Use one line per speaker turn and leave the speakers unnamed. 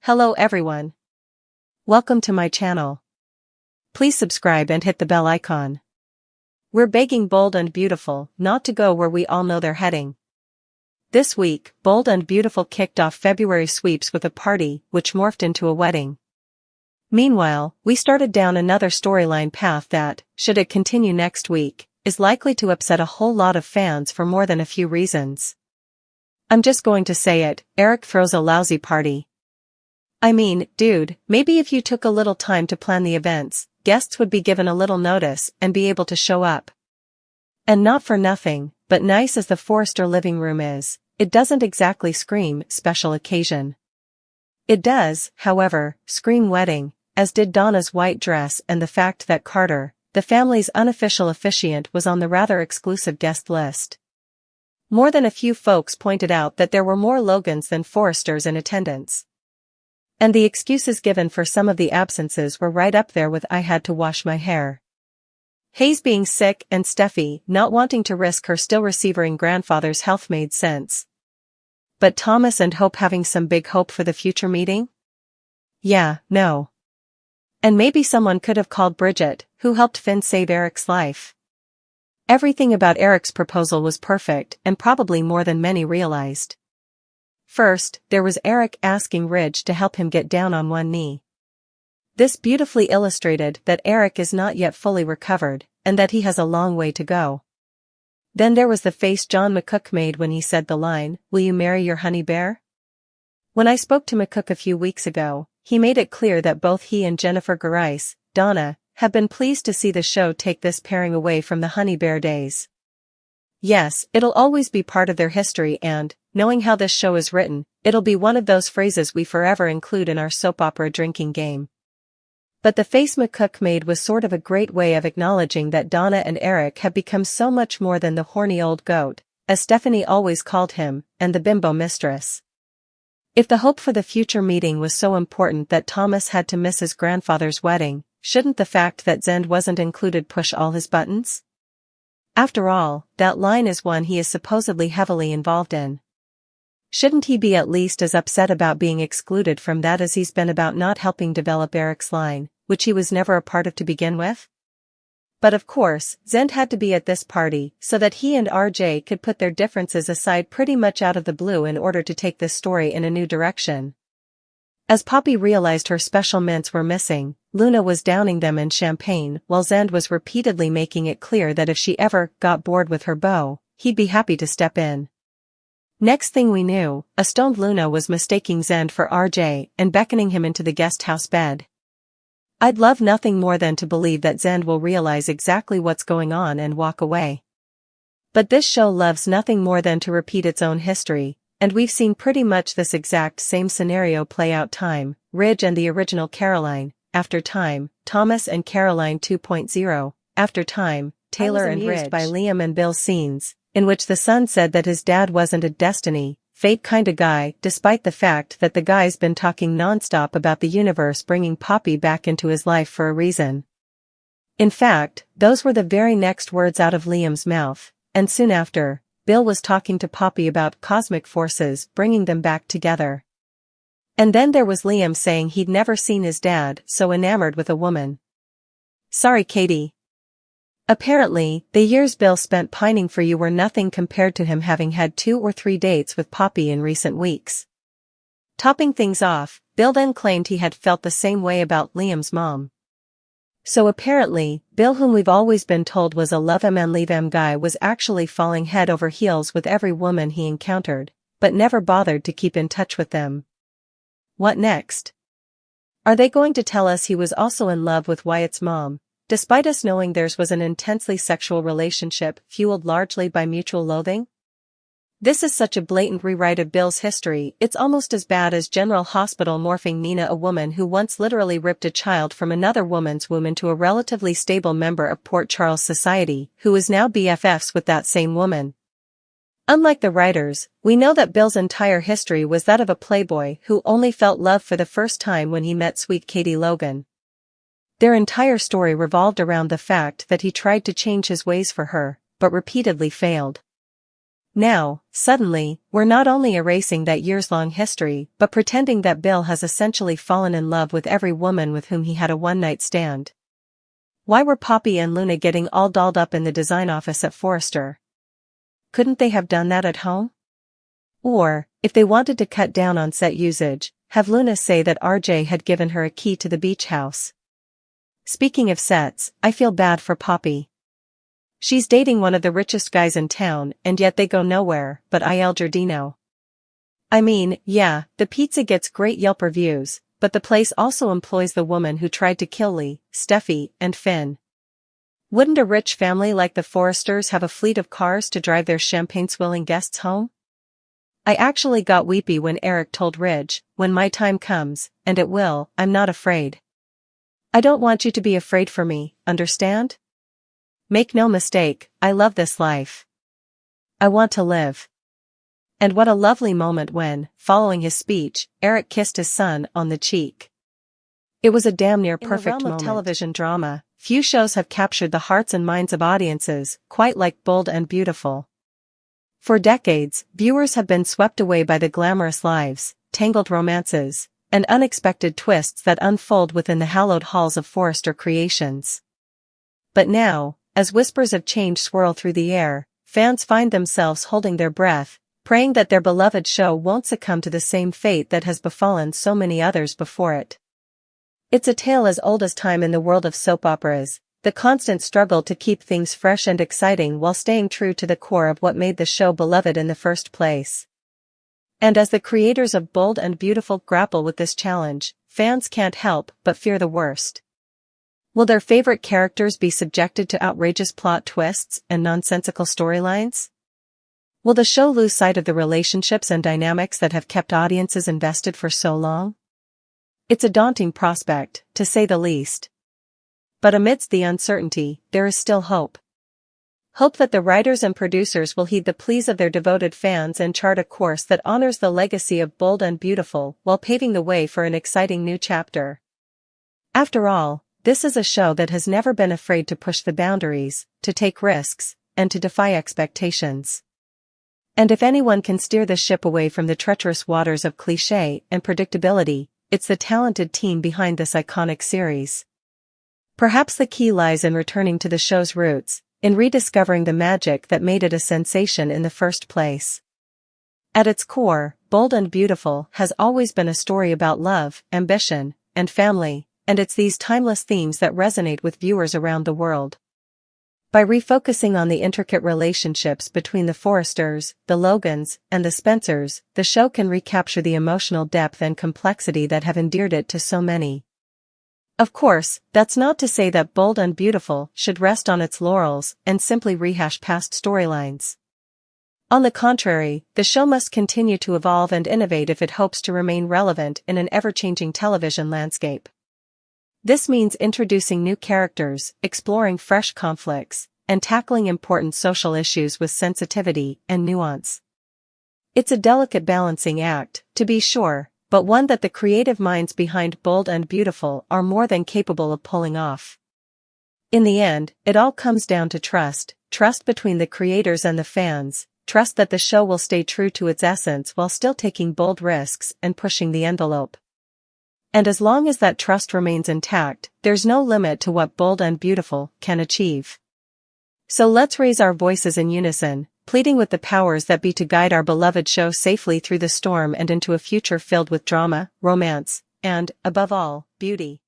Hello everyone. Welcome to my channel. Please subscribe and hit the bell icon. We're begging Bold and Beautiful not to go where we all know they're heading. This week, Bold and Beautiful kicked off February sweeps with a party which morphed into a wedding. Meanwhile, we started down another storyline path that, should it continue next week, is likely to upset a whole lot of fans for more than a few reasons. I'm just going to say it, Eric throws a lousy party. I mean, dude, maybe if you took a little time to plan the events, guests would be given a little notice and be able to show up. And not for nothing, but nice as the Forrester living room is, it doesn't exactly scream special occasion. It does, however, scream wedding, as did Donna's white dress and the fact that Carter, the family's unofficial officiant, was on the rather exclusive guest list. More than a few folks pointed out that there were more Logans than Forresters in attendance. And the excuses given for some of the absences were right up there with "I had to wash my hair." Hayes being sick and Steffi not wanting to risk her still receiving grandfather's health made sense. But Thomas and Hope having some big hope for the future meeting? Yeah, no. And maybe someone could have called Bridget, who helped Finn save Eric's life. Everything about Eric's proposal was perfect and probably more than many realized. First, there was Eric asking Ridge to help him get down on one knee. This beautifully illustrated that Eric is not yet fully recovered, and that he has a long way to go. Then there was the face John McCook made when he said the line, "Will you marry your honey bear?" When I spoke to McCook a few weeks ago, he made it clear that both he and Jennifer Garais, Donna, have been pleased to see the show take this pairing away from the honey bear days. Yes, it'll always be part of their history and, knowing how this show is written, it'll be one of those phrases we forever include in our soap opera drinking game. But the face McCook made was sort of a great way of acknowledging that Donna and Eric have become so much more than the horny old goat, as Stephanie always called him, and the bimbo mistress. If the hope for the future meeting was so important that Thomas had to miss his grandfather's wedding, shouldn't the fact that Zend wasn't included push all his buttons? After all, that line is one he is supposedly heavily involved in. Shouldn't he be at least as upset about being excluded from that as he's been about not helping develop Eric's line, which he was never a part of to begin with? But of course, Zend had to be at this party so that he and RJ could put their differences aside pretty much out of the blue in order to take this story in a new direction. As Poppy realized her special mints were missing, Luna was downing them in champagne while Zend was repeatedly making it clear that if she ever got bored with her beau, he'd be happy to step in. Next thing we knew, a stoned Luna was mistaking Zend for RJ and beckoning him into the guest house bed. I'd love nothing more than to believe that Zend will realize exactly what's going on and walk away. But this show loves nothing more than to repeat its own history, and we've seen pretty much this exact same scenario play out time, Ridge and the original Caroline, after time, Thomas and Caroline 2.0, after time, Taylor and Ridge by Liam and Bill's scenes, in which the son said that his dad wasn't a destiny, fate kinda guy, despite the fact that the guy's been talking nonstop about the universe bringing Poppy back into his life for a reason. In fact, those were the very next words out of Liam's mouth, and soon after, Bill was talking to Poppy about cosmic forces bringing them back together. And then there was Liam saying he'd never seen his dad so enamored with a woman. Sorry, Katie. Apparently, the years Bill spent pining for you were nothing compared to him having had 2 or 3 dates with Poppy in recent weeks. Topping things off, Bill then claimed he had felt the same way about Liam's mom. So apparently, Bill, whom we've always been told was a love 'em and leave 'em guy, was actually falling head over heels with every woman he encountered, but never bothered to keep in touch with them. What next? Are they going to tell us he was also in love with Wyatt's mom, despite us knowing theirs was an intensely sexual relationship fueled largely by mutual loathing? This is such a blatant rewrite of Bill's history, it's almost as bad as General Hospital morphing Nina, a woman who once literally ripped a child from another woman's womb, into a relatively stable member of Port Charles society, who is now BFFs with that same woman. Unlike the writers, we know that Bill's entire history was that of a playboy who only felt love for the first time when he met sweet Katie Logan. Their entire story revolved around the fact that he tried to change his ways for her, but repeatedly failed. Now, suddenly, we're not only erasing that years-long history but pretending that Bill has essentially fallen in love with every woman with whom he had a one-night stand. Why were Poppy and Luna getting all dolled up in the design office at Forrester? Couldn't they have done that at home? Or, if they wanted to cut down on set usage, have Luna say that RJ had given her a key to the beach house. Speaking of sets, I feel bad for Poppy. She's dating one of the richest guys in town and yet they go nowhere but Il Giardino. I mean, yeah, the pizza gets great Yelp reviews, but the place also employs the woman who tried to kill Lee, Steffi, and Finn. Wouldn't a rich family like the Forresters have a fleet of cars to drive their champagne-swilling guests home? I actually got weepy when Eric told Ridge, "When my time comes, and it will, I'm not afraid. I don't want you to be afraid for me, understand? Make no mistake, I love this life. I want to live." And what a lovely moment when, following his speech, Eric kissed his son on the cheek. It was a damn near perfect moment. In the realm of television drama, few shows have captured the hearts and minds of audiences quite like Bold and Beautiful. For decades, viewers have been swept away by the glamorous lives, tangled romances, and unexpected twists that unfold within the hallowed halls of Forrester Creations. But now, as whispers of change swirl through the air, fans find themselves holding their breath, praying that their beloved show won't succumb to the same fate that has befallen so many others before it. It's a tale as old as time in the world of soap operas, the constant struggle to keep things fresh and exciting while staying true to the core of what made the show beloved in the first place. And as the creators of Bold and Beautiful grapple with this challenge, fans can't help but fear the worst. Will their favorite characters be subjected to outrageous plot twists and nonsensical storylines? Will the show lose sight of the relationships and dynamics that have kept audiences invested for so long? It's a daunting prospect, to say the least. But amidst the uncertainty, there is still hope. Hope that the writers and producers will heed the pleas of their devoted fans and chart a course that honors the legacy of Bold and Beautiful while paving the way for an exciting new chapter. After all, this is a show that has never been afraid to push the boundaries, to take risks, and to defy expectations. And if anyone can steer the ship away from the treacherous waters of cliché and predictability, it's the talented team behind this iconic series. Perhaps the key lies in returning to the show's roots, in rediscovering the magic that made it a sensation in the first place. At its core, Bold and Beautiful has always been a story about love, ambition, and family, and it's these timeless themes that resonate with viewers around the world. By refocusing on the intricate relationships between the Forresters, the Logans, and the Spencers, the show can recapture the emotional depth and complexity that have endeared it to so many. Of course, that's not to say that Bold and Beautiful should rest on its laurels and simply rehash past storylines. On the contrary, the show must continue to evolve and innovate if it hopes to remain relevant in an ever-changing television landscape. This means introducing new characters, exploring fresh conflicts, and tackling important social issues with sensitivity and nuance. It's a delicate balancing act, to be sure, but one that the creative minds behind Bold and Beautiful are more than capable of pulling off. In the end, it all comes down to trust between the creators and the fans, trust that the show will stay true to its essence while still taking bold risks and pushing the envelope. And as long as that trust remains intact, there's no limit to what Bold and Beautiful can achieve. So let's raise our voices in unison, pleading with the powers that be to guide our beloved show safely through the storm and into a future filled with drama, romance, and, above all, beauty.